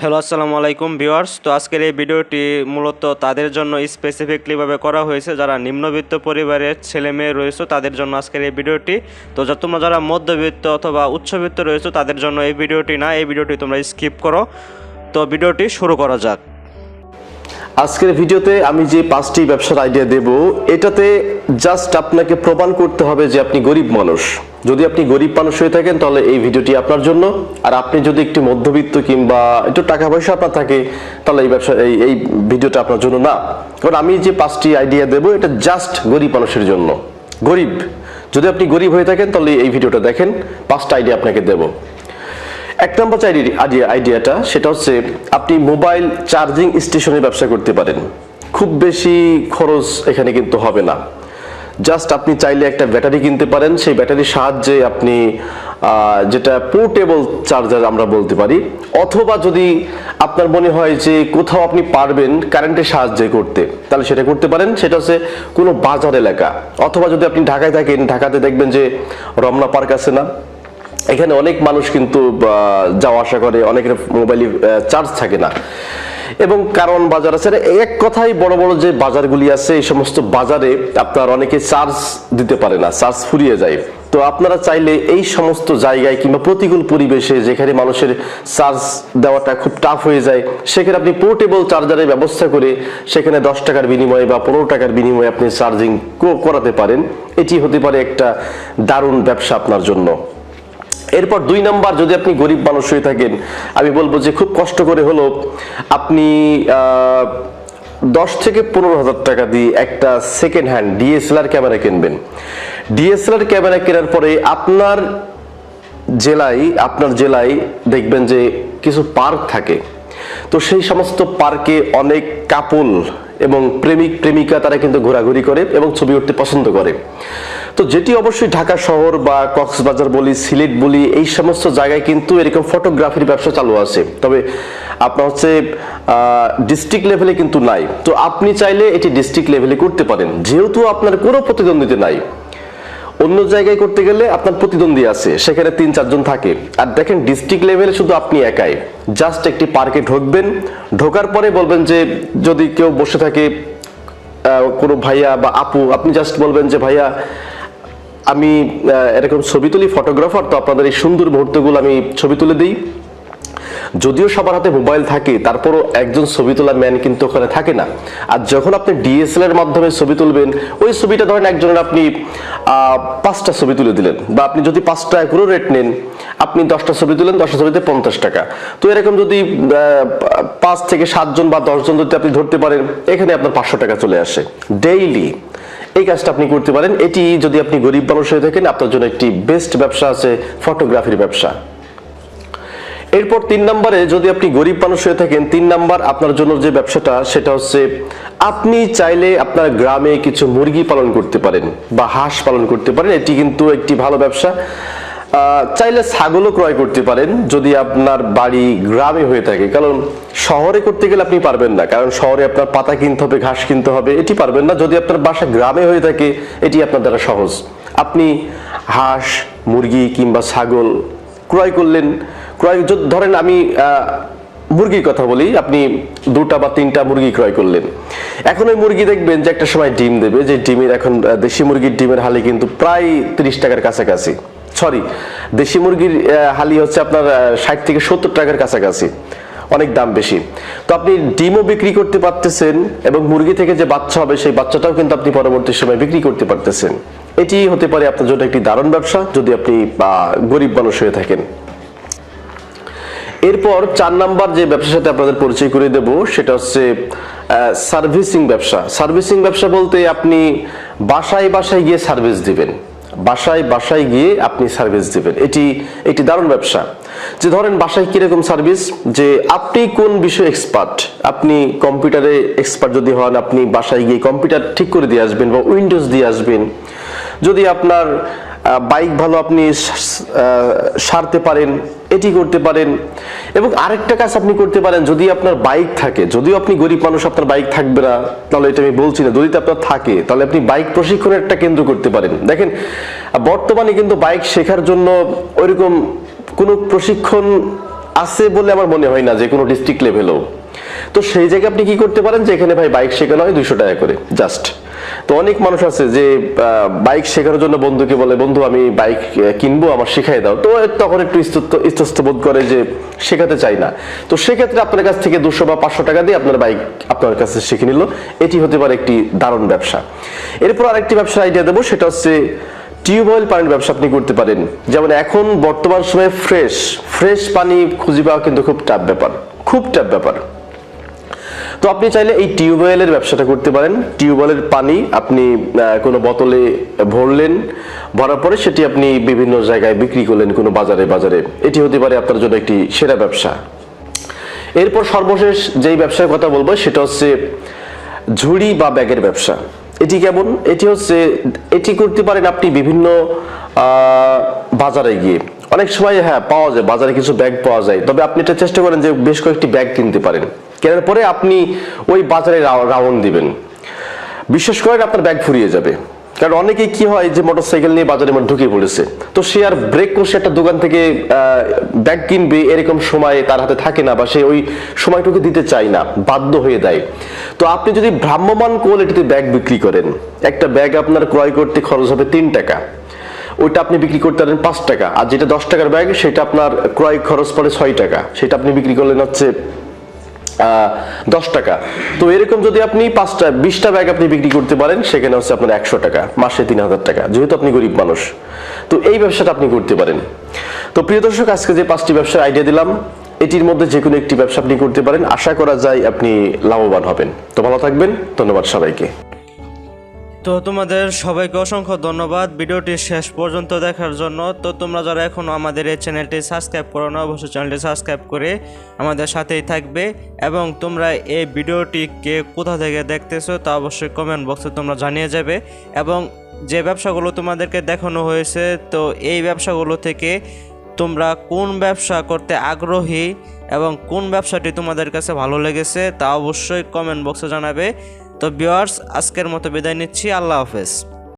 Hello আসসালামু আলাইকুম viewers. তো আজকের এই ভিডিওটি মূলত তাদের জন্য স্পেসিফিকলিভাবে করা হয়েছে যারা নিম্নবিত্ত পরিবারের ছেলে মেয়ে রয়েছে তাদের জন্য আজকের এই ভিডিওটি। তো তোমরা যারা মধ্যবিত্ত অথবা উচ্চবিত্ত রয়েছে তাদের জন্য এই ভিডিওটি না, এই ভিডিওটি তোমরা স্কিপ করো। তো ভিডিওটি শুরু করা যাক। আজকের ভিডিওতে আমি যে 5টি ব্যবসার আইডিয়া দেব, এটাতে জাস্ট আপনাকে প্রমাণ করতে হবে যে আপনি গরিব মানুষ। যদি আপনি গরিব মানুষ হয়ে থাকেন তাহলে এই ভিডিওটি আপনার জন্য, আর আপনি যদি একটু মধ্যবিত্ত কিংবা একটু টাকা পয়সা আপনার থাকে তাহলে এই ভিডিওটা আপনার জন্য না। কারণ আমি যে 5টি আইডিয়া দেব এটা জাস্ট গরিব মানুষের জন্য। গরিব, যদি আপনি গরিব হয়ে থাকেন তাহলে এই ভিডিওটা দেখেন, 5টা আইডিয়া আপনাকে দেব। 1 নম্বর আইডিয়াটা সেটা হচ্ছে আপনি মোবাইল চার্জিং স্টেশনের ব্যবসা করতে পারেন। খুব বেশি খরচ এখানে কিন্তু হবে না। জাস্ট আপনি চাইলে একটা ব্যাটারি কিনতে পারেন, সেই ব্যাটারির সাহায্যে আপনি যেটা পোর্টেবল চার্জার আমরা বলতে পারি, অথবা যদি আপনার মনে হয় যে কোথাও আপনি পারবেন কারেন্টের সাহায্যে করতে তাহলে সেটা করতে পারেন। সেটা হচ্ছে কোনো বাজার এলাকা, অথবা যদি আপনি ঢাকায় থাকেন, ঢাকাতে দেখবেন যে রমনা পার্ক আছে না, এখানে অনেক মানুষ কিন্তু যাওয়া আসা করে, অনেকের মোবাইলে চার্জ থাকে না, এবং কারণ বাজার আছে। এক কথাই বড় বড় যে বাজারগুলি আছে এই সমস্ত বাজারে আপনার অনেকে চার্জ দিতে পারে না, চার্জ ফুরিয়ে যায়। তো আপনারা চাইলে এই সমস্ত জায়গায় কিংবা প্রতিকূল পরিবেশে যেখানে মানুষের চার্জ দেওয়াটা খুব টাফ হয়ে যায়, সেখানে আপনি পোর্টেবল চার্জারের ব্যবস্থা করে সেখানে 10 টাকার বিনিময়ে বা 15 টাকার বিনিময়ে আপনি চার্জিং করাতে পারেন। এটি হতে পারে একটা দারুণ ব্যবসা আপনার জন্য। এরপর 2 নাম্বার, যদি আপনি গরিব মানুষ হয়ে থাকেন, আমি বলবো যে খুব কষ্ট করে হলো আপনি 10 থেকে 15,000 টাকা দিয়ে একটা সেকেন্ড হ্যান্ড ডিএসএলআর ক্যামেরা কিনবেন। ডিএসএলআর ক্যামেরা কেনার পরে আপনার জেলায় দেখবেন যে কিছু পার্ক থাকে। তো সেই সমস্ত পার্কে অনেক কাপল এবং প্রেমিক প্রেমিকা তারা কিন্তু ঘোরাঘুরি করে এবং ছবি উঠতে পছন্দ করে। তো যেটি অবশ্যই ঢাকা শহর বা কক্সবাজার বলি, সিলেট বলি, এই সমস্ত জায়গায় কিন্তু এরকম ফটোগ্রাফির ব্যবসা চালু আছে, তবে আপনার হচ্ছে ডিস্ট্রিক্ট লেভেলে কিন্তু নাই। তো আপনি চাইলে এটি ডিস্ট্রিক্ট লেভেলে করতে পারেন, যেহেতু আপনার কোনো প্রতিদ্বন্দ্বিতা নাই। অন্য জায়গায় করতে গেলে আপনার প্রতিদ্বন্দ্বী আছে, সেখানে 3-4 জন থাকে। আর দেখেন ডিস্ট্রিক্ট লেভেলে শুধু আপনি একাই। জাস্ট একটি পার্কে ঢুকবেন, ঢোকার পরে বলবেন যে, যদি কেউ বসে থাকে কোনো ভাইয়া বা আপু, আপনি জাস্ট বলবেন যে ভাইয়া আমি এরকম ছবি তুলি, ফটোগ্রাফার, তো আপনাদের এই সুন্দর মুহূর্তগুলো আমি ছবি তুলে দিই। যদিও সবার হাতে মোবাইল থাকে, তারপরও একজন ছবি তোলা ম্যান কিন্তু ওখানে থাকে না। আর যখন আপনি ডিএসএলআর মাধ্যমে ছবি তুলবেন, ওই ছবিটা ধরেন একজনের আপনি 5টা ছবি তুলে দিলেন, বা আপনি যদি 5 টাকা করে রেট নেন, আপনি 10টা ছবি তুলেন, 10টা ছবিতে 50 টাকা। তো এরকম যদি 5 থেকে 7 জন বা 10 জন যদি আপনি ধরতে পারেন, এখানে আপনার 500 টাকা চলে আসে ডেইলি। এই কাজটা আপনি করতে পারেন। এটি যদি আপনি গরিব মানুষ হয়ে থাকেন, আপনার জন্য একটি বেস্ট ব্যবসা আছে, ফটোগ্রাফির ব্যবসা। এরপর 3 নম্বরে, যদি আপনি গরিব মানুষ হয়ে থাকেন, 3 নাম্বার আপনার জন্য যে ব্যবসাটা সেটা হচ্ছে আপনি চাইলে আপনার গ্রামে কিছু মুরগি পালন করতে পারেন বা হাঁস পালন করতে পারেন। এটি কিন্তু একটি ভালো ব্যবসা। চাইলে ছাগলও ক্রয় করতে পারেন যদি আপনার বাড়ি গ্রামে হয়ে থাকে, কারণ শহরে করতে গেলে আপনি পারবেন না, কারণ শহরে আপনার পাতা কিনতে হবে, ঘাস কিনতে হবে, এটি পারবেন না। যদি আপনার বাসা গ্রামে হয়ে থাকে, এটি আপনার দ্বারা সহজ। আপনি হাঁস, মুরগি কিংবা ছাগল ক্রয় করলেন। ধরেন আমি মুরগির কথা বলি, আপনি 2টা বা 3টা মুরগি ক্রয় করলেন। এখন ওই মুরগি দেখবেন যে একটা সময় ডিম দেবে, যে ডিমের এখন দেশি মুরগির ডিমের হালি কিন্তু প্রায় 30 টাকার কাছাকাছি। দেশি মুরগির হালি হচ্ছে আপনার 60 থেকে 70 টাকার কাছাকাছি, অনেক দাম বেশি। তো আপনি ডিমও বিক্রি করতে পারতেছেন, এবং মুরগি থেকে যে বাচ্চা হবে সেই বাচ্চাটাও কিন্তু আপনি পরবর্তী সময় বিক্রি করতে পারতেছেন। এটি হতে পারে আপনার জন্য একটি দারুণ ব্যবসা যদি আপনি গরিব মানুষ হয়ে থাকেন। এরপর 4 নাম্বার যে ব্যবসার সাথে আপনাদের পরিচয় করে দেব সেটা হচ্ছে সার্ভিসিং ব্যবসা। সার্ভিসিং ব্যবসা বলতে আপনি বাসায় বাসায় গিয়ে সার্ভিস দিবেন, বাসায় গিয়ে আপনি সার্ভিস দিবেন। এটি দারুণ ব্যবসা। যে ধরেন বাসায় কিরকম সার্ভিস, যে আপনি কোন বিষয়ে এক্সপার্ট, আপনি কম্পিউটারে এক্সপার্ট যদি হন, আপনি বাসায় গিয়ে কম্পিউটার ঠিক করে দিয়ে আসবেন বা উইন্ডোজ দিয়ে আসবেন। যদি আপনার বাইক ভালো আপনি সারতে পারেন, এটি করতে পারেন। এবং আরেকটা কাজ আপনি করতে পারেন, যদি আপনার বাইক থাকে, যদিও আপনি গরিব মানুষ, আপনার বাইক থাকবে না, তাহলে এটা আমি বলছি না, যদি আপনার থাকে তাহলে আপনি বাইক প্রশিক্ষণের একটা কেন্দ্র করতে পারেন। দেখেন বর্তমানে কিন্তু বাইক শেখার জন্য ওইরকম কোনো প্রশিক্ষণ আছে বলে আমার মনে হয় না যে কোনো ডিস্ট্রিক্ট লেভেলেও। তো সেই জায়গায় আপনি কি করতে পারেন যে এখানে ভাই বাইক শেখানো হয় 200 টাকা করে জাস্ট। তো অনেক মানুষ আছে যে বাইক শেখানোর জন্য বন্ধুকে বলে, বন্ধু আমি বাইক কিনবো, আমার শেখাই দাও। তো তখন একটু ইস্তস্ত বোধ করে যে শেখাতে চাই না। তো সেক্ষেত্রে আপনার কাছ থেকে 200 বা 500 টাকা দিয়ে আপনার বাইক আপনার কাছে শিখে নিল। এটি হতে পারে একটি দারুণ ব্যবসা। এরপর আরেকটি ব্যবসার আইডিয়া দেবো, সেটা হচ্ছে টিউবওয়েল পানির ব্যবসা আপনি করতে পারেন। যেমন এখন বর্তমান সময়ে ফ্রেশ পানি খুঁজে পাওয়া কিন্তু খুব টাফ ব্যাপার। তো আপনি চাইলে এই টিউবওয়েলের ব্যবসাটা করতে পারেন। টিউবওয়েলের পানি আপনি কোনো বোতলে ভরলেন, ভরার পরে সেটি আপনি বিভিন্ন জায়গায় বিক্রি করলেন, কোনো বাজারে। এটি হতে পারে আপনার জন্য একটি সেরা ব্যবসা। এরপর সর্বশেষ যেই ব্যবসার কথা বলবো সেটা হচ্ছে ঝুড়ি বা ব্যাগের ব্যবসা। এটি কেমন? এটি করতে পারেন আপনি বিভিন্ন বাজারে গিয়ে। অনেক সময় পাওয়া যায়, বাজারে কিছু ব্যাগ পাওয়া যায়, তবে আপনি এটা চেষ্টা করেন যে বেশ কয়েকটি ব্যাগ কিনতে পারেন। কেনার পরে আপনি ওই বাজারে রাউন্ড দিবেন, বিশ্বাস করেন আপনার ব্যাগ ফুরিয়ে যাবে। কারণ অনেকেই কি হয় যে মোটরসাইকেল নিয়ে বাজারের মধ্যে ঢুকে পড়েছে, তো সে আর ব্রেক করছে একটা দোকান থেকে ব্যাগ কিনবে, এরকম সময় তার হাতে থাকে না, বা সে ওই সময়টুকু দিতে চায় না, বাধ্য হয়ে দেয়। তো আপনি যদি ভ্রাম্যমাণ কোয়ালিটিতে ব্যাগ বিক্রি করেন, একটা ব্যাগ আপনার ক্রয় করতে খরচ হবে 3 টাকা, ওইটা আপনি বিক্রি করতে পারেন 5 টাকা। আর যেটা 10 টাকার ব্যাগ সেটা আপনার ক্রয় খরচ পড়ে 6 টাকা, সেটা আপনি বিক্রি করলেন হচ্ছে 10 টাকা। তো এরকম যদি আপনি 20টা ব্যাগ আপনি বিক্রি করতে পারেন, সেখানে হচ্ছে আপনার 100 টাকা, মাসে 3000 টাকা, যেহেতু আপনি গরিব মানুষ। তো এই ব্যবসাটা আপনি করতে পারেন। তো প্রিয় দর্শক, আজকে যে 5টি ব্যবসার আইডিয়া দিলাম, এটির মধ্যে যে কোনো একটি ব্যবসা আপনি করতে পারেন, আশা করা যায় আপনি লাভবান হবেন। তো ভালো থাকবেন, ধন্যবাদ সবাইকে। তো তোমাদের সবাইকে অসংখ্য ধন্যবাদ ভিডিওটি শেষ পর্যন্ত দেখার জন্য। তো তোমরা যারা এখনও আমাদের এই চ্যানেলটি সাবস্ক্রাইব করো না, অবশ্যই চ্যানেলটি সাবস্ক্রাইব করে আমাদের সাথেই থাকবে। এবং তোমরা এই ভিডিওটি কে কোথা থেকে দেখতেছো তা অবশ্যই কমেন্ট বক্সে তোমরা জানিয়ে যাবে। এবং যে ব্যবসাগুলো তোমাদেরকে দেখানো হয়েছে, তো এই ব্যবসাগুলো থেকে তোমরা কোন ব্যবসা করতে আগ্রহী এবং কোন ব্যবসাটি তোমাদের কাছে ভালো লেগেছে তা অবশ্যই কমেন্ট বক্সে জানাবে। তো ভিউয়ার্স, আজকের মতো বিদায় নিচ্ছি। আল্লাহ হাফেজ।